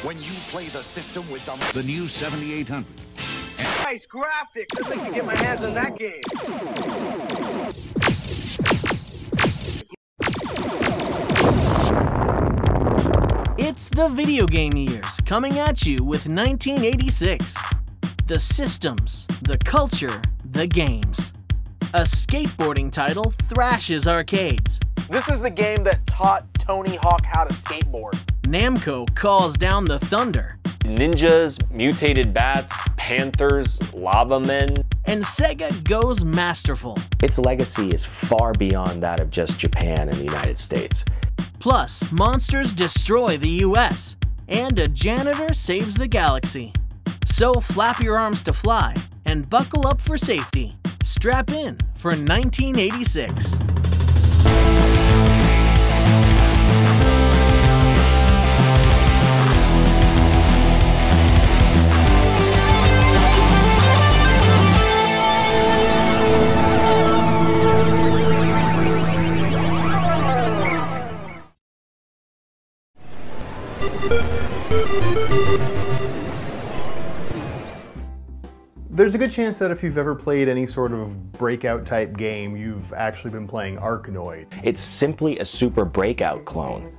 when you play the system with the new 7800. Nice graphics. I'd like to get my hands on that game. It's the video game years coming at you with 1986. The systems, the culture, the games. A skateboarding title thrashes arcades. This is the game that taught Tony Hawk how to skateboard. Namco calls down the thunder. Ninjas, mutated bats, panthers, lava men. And Sega goes masterful. Its legacy is far beyond that of just Japan and the United States. Plus, monsters destroy the US, and a janitor saves the galaxy. So flap your arms to fly, and buckle up for safety. Strap in for 1986. There's a good chance that if you've ever played any sort of breakout type game, you've actually been playing Arkanoid. It's simply a Super Breakout clone,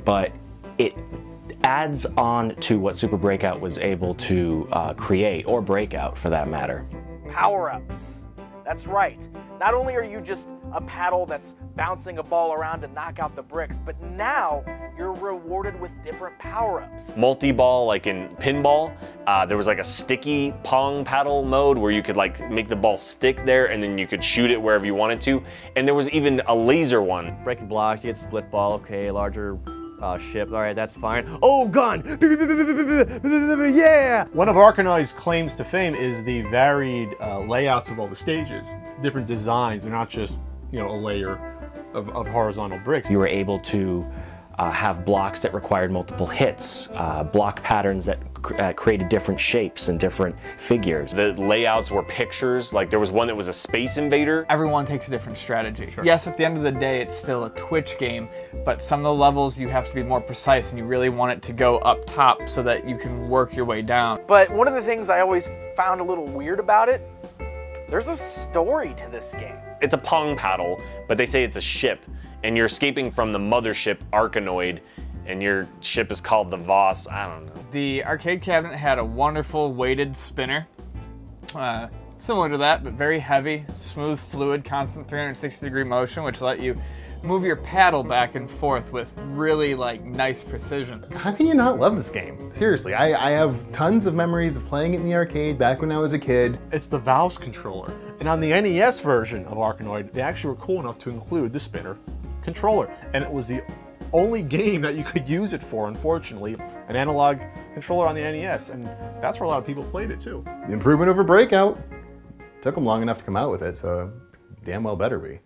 but it adds on to what Super Breakout was able to create, or Breakout for that matter. Power-ups. That's right. Not only are you just a paddle that's bouncing a ball around to knock out the bricks, but now you're rewarded with different power-ups. Multi-ball, like in pinball, there was like a sticky pong paddle mode where you could like make the ball stick there and then you could shoot it wherever you wanted to. And there was even a laser one. Breaking blocks, you get split ball, okay, larger ship, all right, that's fine. Oh, gun! Yeah! One of Arkanoid's claims to fame is the varied layouts of all the stages. Different designs, they're not just, you know, a layer of horizontal bricks. You were able to have blocks that required multiple hits, block patterns that created different shapes and different figures. The layouts were pictures, like there was one that was a Space Invader. Everyone takes a different strategy. Sure. Yes, at the end of the day, it's still a Twitch game, but some of the levels you have to be more precise and you really want it to go up top so that you can work your way down. But one of the things I always found a little weird about it, there's a story to this game. It's a pong paddle, but they say it's a ship, and you're escaping from the mothership Arkanoid, and your ship is called the Voss. I don't know. The arcade cabinet had a wonderful weighted spinner, similar to that, but very heavy, smooth fluid, constant 360-degree motion, which let you move your paddle back and forth with really like nice precision. How can you not love this game? Seriously, I have tons of memories of playing it in the arcade back when I was a kid. It's the Valve's controller. And on the NES version of Arkanoid, they actually were cool enough to include the spinner controller. And it was the only game that you could use it for, unfortunately, an analog controller on the NES. And that's where a lot of people played it too. The improvement over Breakout. Took them long enough to come out with it, so damn well better be.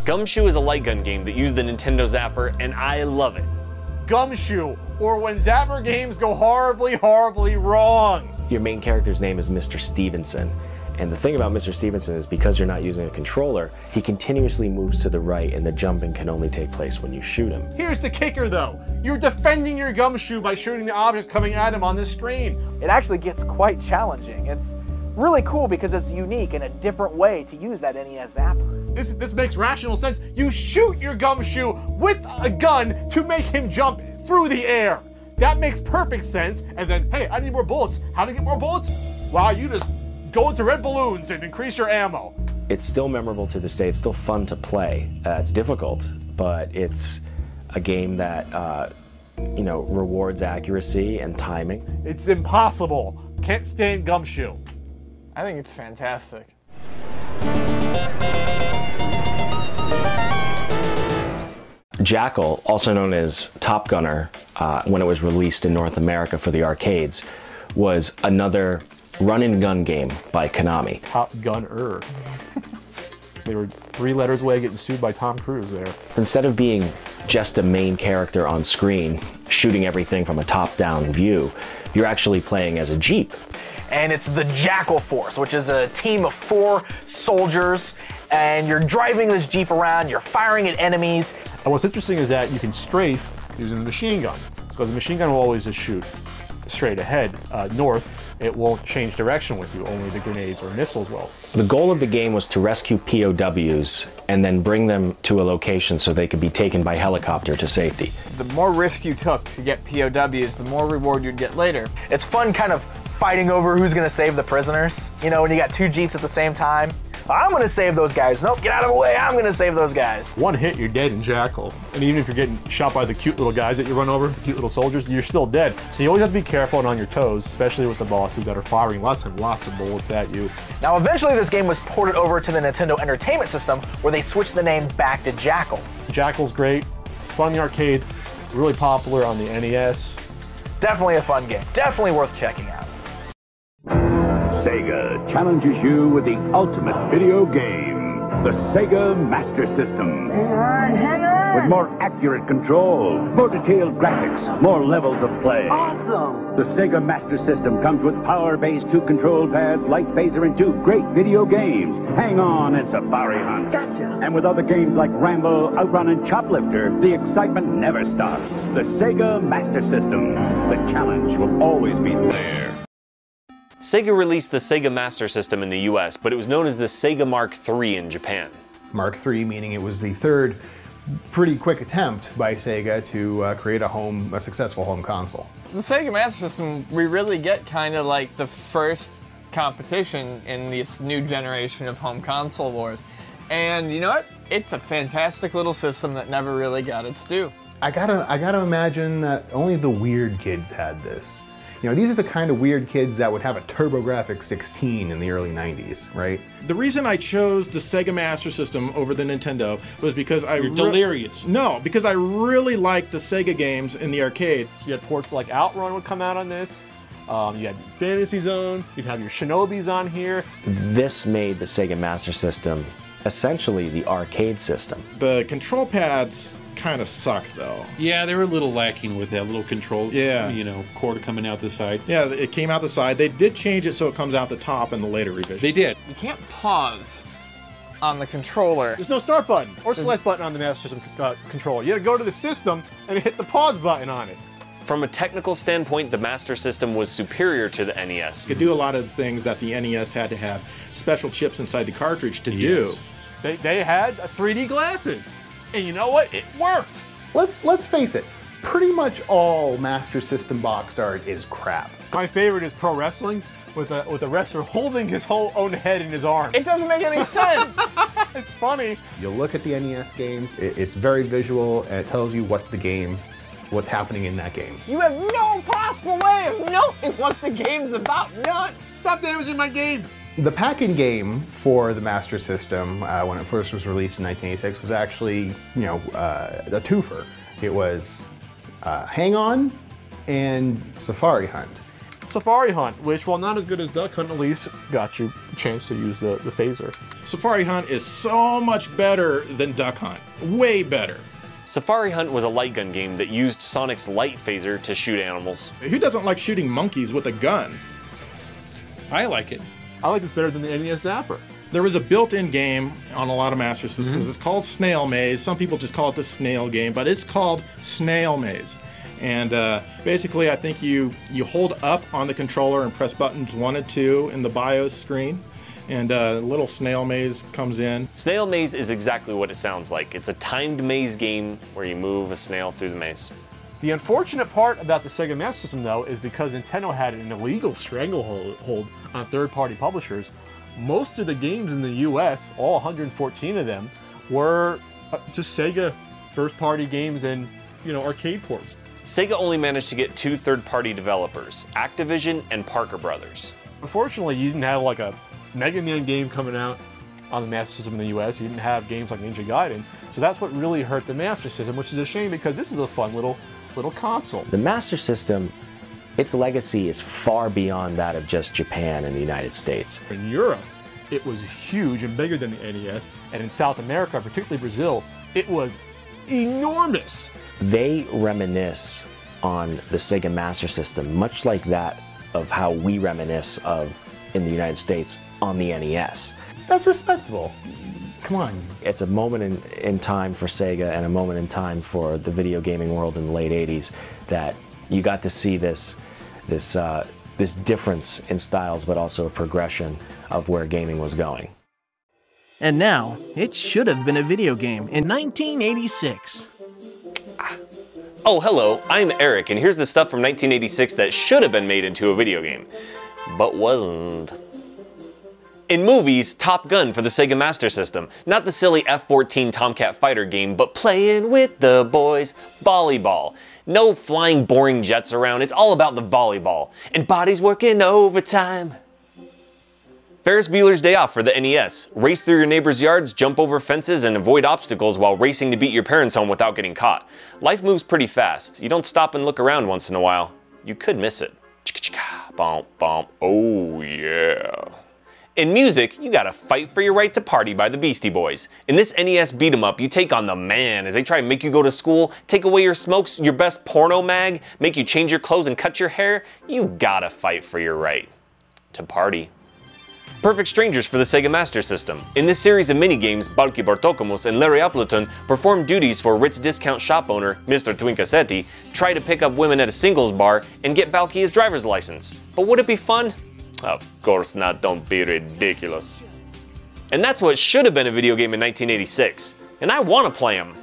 Gumshoe is a light gun game that used the Nintendo Zapper, and I love it. Gumshoe, or when Zapper games go horribly, horribly wrong. Your main character's name is Mr. Stevenson. And the thing about Mr. Stevenson is because you're not using a controller, he continuously moves to the right and the jumping can only take place when you shoot him. Here's the kicker though. You're defending your Gumshoe by shooting the objects coming at him on the screen. It actually gets quite challenging. It's really cool because it's unique and a different way to use that NES Zapper. This makes rational sense. You shoot your Gumshoe with a gun to make him jump through the air. That makes perfect sense. And then, hey, I need more bullets. How to get more bullets? Wow, you just go into red balloons and increase your ammo. It's still memorable to this day. It's still fun to play. It's difficult, but it's a game that you know, rewards accuracy and timing. It's impossible. Can't stand Gumshoe. I think it's fantastic. Jackal, also known as Top Gunner, when it was released in North America for the arcades, was another run-and-gun game by Konami. Top Gunner. They were 3 letters away getting sued by Tom Cruise there. Instead of being just a main character on screen, shooting everything from a top-down view, you're actually playing as a Jeep. and it's the Jackal Force, which is a team of 4 soldiers, and you're driving this Jeep around, you're firing at enemies. And what's interesting is that you can strafe using the machine gun, because the machine gun will always just shoot straight ahead, north. It won't change direction with you, only the grenades or missiles will. The goal of the game was to rescue POWs and then bring them to a location so they could be taken by helicopter to safety. The more risk you took to get POWs, the more reward you'd get later. It's fun kind of fighting over who's gonna save the prisoners. You know, when you got 2 Jeeps at the same time. I'm gonna save those guys. Nope, get out of the way, I'm gonna save those guys. One hit, you're dead in Jackal. And even if you're getting shot by the cute little guys that you run over, the cute little soldiers, you're still dead. So you always have to be careful and on your toes, especially with the bosses that are firing lots and lots of bullets at you. Now eventually this game was ported over to the Nintendo Entertainment System, where they switched the name back to Jackal. Jackal's great, it's fun in the arcade, really popular on the NES. Definitely a fun game, definitely worth checking out. Sega challenges you with the ultimate video game, the Sega Master System. Hang on. With more accurate control, more detailed graphics, more levels of play. Awesome. The Sega Master System comes with power-based 2 control pads, light phaser, and 2 great video games, Hang On and Safari Hunt. Gotcha. And with other games like Rambo, Outrun, and Choplifter, the excitement never stops. The Sega Master System. The challenge will always be there. Sega released the Sega Master System in the US, but it was known as the Sega Mark III in Japan. Mark III meaning it was the 3rd pretty quick attempt by Sega to create a successful home console. The Sega Master System, we really get kind of like the first competition in this new generation of home console wars. And you know what? It's a fantastic little system that never really got its due. I gotta imagine that only the weird kids had this. You know, these are the kind of weird kids that would have a TurboGrafx 16 in the early 90s, right? The reason I chose the Sega Master System over the Nintendo was because You're delirious. No, because I really liked the Sega games in the arcade. So you had ports like Outrun would come out on this. You had Fantasy Zone, you'd have your Shinobis on here. This made the Sega Master System essentially the arcade system. The control pads kind of sucked though. Yeah, they were a little lacking with that little control, cord coming out the side. Yeah, it came out the side. They did change it so it comes out the top in the later revision. They did. You can't pause on the controller. There's no start button or select button on the Master System controller. You had to go to the system and hit the pause button on it. From a technical standpoint, the Master System was superior to the NES. It could do a lot of things that the NES had to have special chips inside the cartridge to do. They had 3D glasses. And you know what? It worked. Let's face it, pretty much all Master System box art is crap. My favorite is pro wrestling with a wrestler holding his whole own head in his arms. It doesn't make any sense. It's funny. You look at the NES games, it's very visual and it tells you what's happening in that game. You have no possible way of knowing what the game's about. None. Stop damaging my games. The pack-in game for the Master System, when it first was released in 1986, was actually, a twofer. It was Hang On and Safari Hunt. Safari Hunt, which, while not as good as Duck Hunt, at least got you a chance to use the phaser. Safari Hunt is so much better than Duck Hunt. Way better. Safari Hunt was a light gun game that used Sonic's light phaser to shoot animals. Who doesn't like shooting monkeys with a gun? I like it. I like this better than the NES Zapper. There was a built-in game on a lot of Master Systems. It's called Snail Maze. Some people just call it the Snail game, but it's called Snail Maze. And basically, I think you hold up on the controller and press buttons 1 and 2 in the BIOS screen, and a little Snail Maze comes in. Snail Maze is exactly what it sounds like. It's a timed maze game where you move a snail through the maze. The unfortunate part about the Sega Master System, though, is because Nintendo had an illegal stranglehold on third-party publishers, most of the games in the US, all 114 of them, were just Sega first-party games and, arcade ports. Sega only managed to get 2 third-party developers, Activision and Parker Brothers. Unfortunately, you didn't have like a Mega Man game coming out on the Master System in the US. You didn't have games like Ninja Gaiden, so that's what really hurt the Master System, which is a shame because this is a fun little console. The Master System, its legacy is far beyond that of just Japan and the United States. In Europe, it was huge and bigger than the NES, and in South America, particularly Brazil, it was enormous. They reminisce on the Sega Master System, much like that of how we reminisce of in the United States on the NES. That's respectable. Come on. It's a moment in time for Sega and a moment in time for the video gaming world in the late 80s that you got to see this difference in styles, but also a progression of where gaming was going. And now, it should have been a video game in 1986. Oh, hello, I'm Eric, and here's the stuff from 1986 that should have been made into a video game, but wasn't. In movies, Top Gun for the Sega Master System. Not the silly F-14 Tomcat fighter game, but playing with the boys, volleyball. No flying boring jets around, it's all about the volleyball. And bodies working overtime. Ferris Bueller's Day Off for the NES. Race through your neighbor's yards, jump over fences, and avoid obstacles while racing to beat your parents home without getting caught. Life moves pretty fast. You don't stop and look around once in a while. You could miss it. Chicka-chicka, bomp, bomp, oh yeah. In music, you gotta fight for your right to party by the Beastie Boys. In this NES beat 'em up, you take on the man as they try and make you go to school, take away your smokes, your best porno mag, make you change your clothes and cut your hair. You gotta fight for your right to party. Perfect Strangers for the Sega Master System. In this series of minigames, Balki Bartokomos and Larry Appleton perform duties for Ritz discount shop owner, Mr. Twinkasetti, try to pick up women at a singles bar, and get Balki his driver's license. But would it be fun? Of course not, don't be ridiculous. And that's what should have been a video game in 1986. And I want to play them.